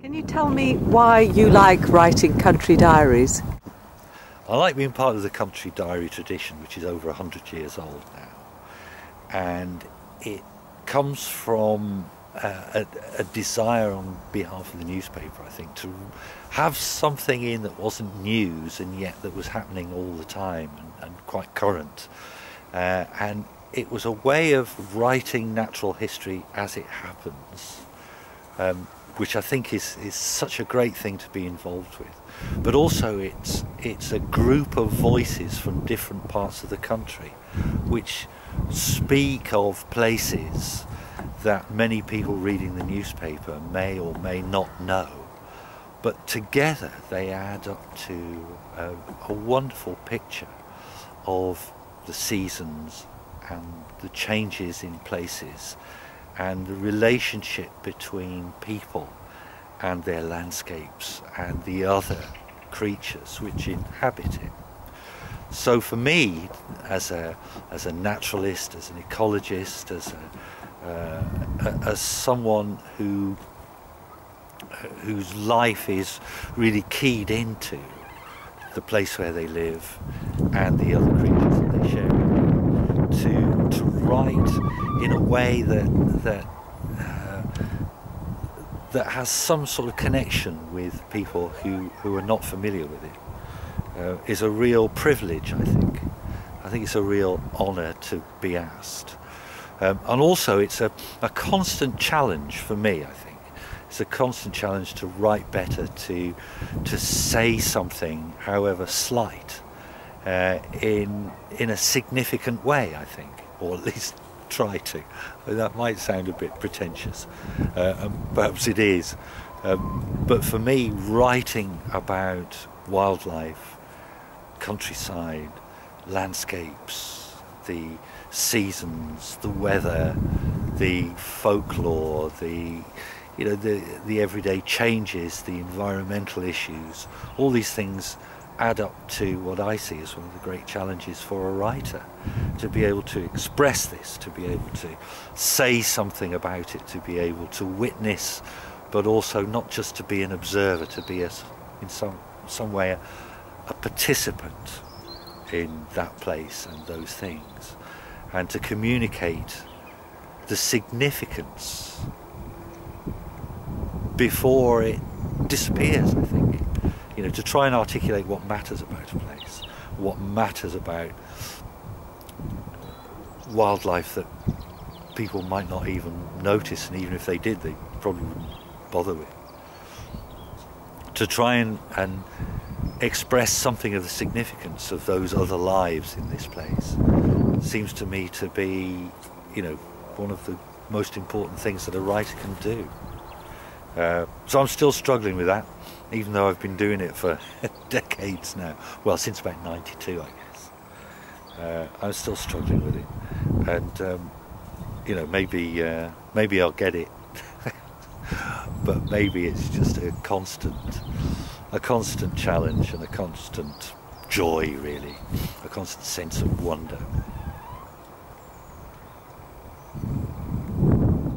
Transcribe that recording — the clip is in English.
Can you tell me why you like writing Country Diaries? I like being part of the country diary tradition, which is over 100 years old now. And it comes from a desire on behalf of the newspaper, I think, to have something in that wasn't news and yet that was happening all the time and quite current. And it was a way of writing natural history as it happens, which I think is such a great thing to be involved with. But also it's a group of voices from different parts of the country which speak of places that many people reading the newspaper may or may not know. But together they add up to a wonderful picture of the seasons and the changes in places and the relationship between people and their landscapes and the other creatures which inhabit it. So for me, as a naturalist, as an ecologist, as someone whose life is really keyed into the place where they live and the other creatures that they share, to write in a way that has some sort of connection with people who are not familiar with it is a real privilege, I think. I think it's a real honour to be asked. And also it's a constant challenge for me, I think. It's a constant challenge to write better, to say something, however slight, in a significant way, I think, or at least try to. That might sound a bit pretentious, perhaps it is, but for me, writing about wildlife, countryside, landscapes, the seasons, the weather, the folklore, the everyday changes, the environmental issues, all these things add up to what I see as one of the great challenges for a writer, to be able to express this, to be able to say something about it, to be able to witness, but also not just to be an observer, to be in some way a participant in that place and those things, and to communicate the significance before it disappears, I think. To try and articulate what matters about a place, what matters about wildlife that people might not even notice, and even if they did, they probably wouldn't bother with. To try and express something of the significance of those other lives in this place seems to me to be, one of the most important things that a writer can do. So I'm still struggling with that, even though I've been doing it for decades now. Well, since about '92, I guess. I'm still struggling with it, and maybe I'll get it, but maybe it's just a constant challenge and a constant joy, really, a constant sense of wonder.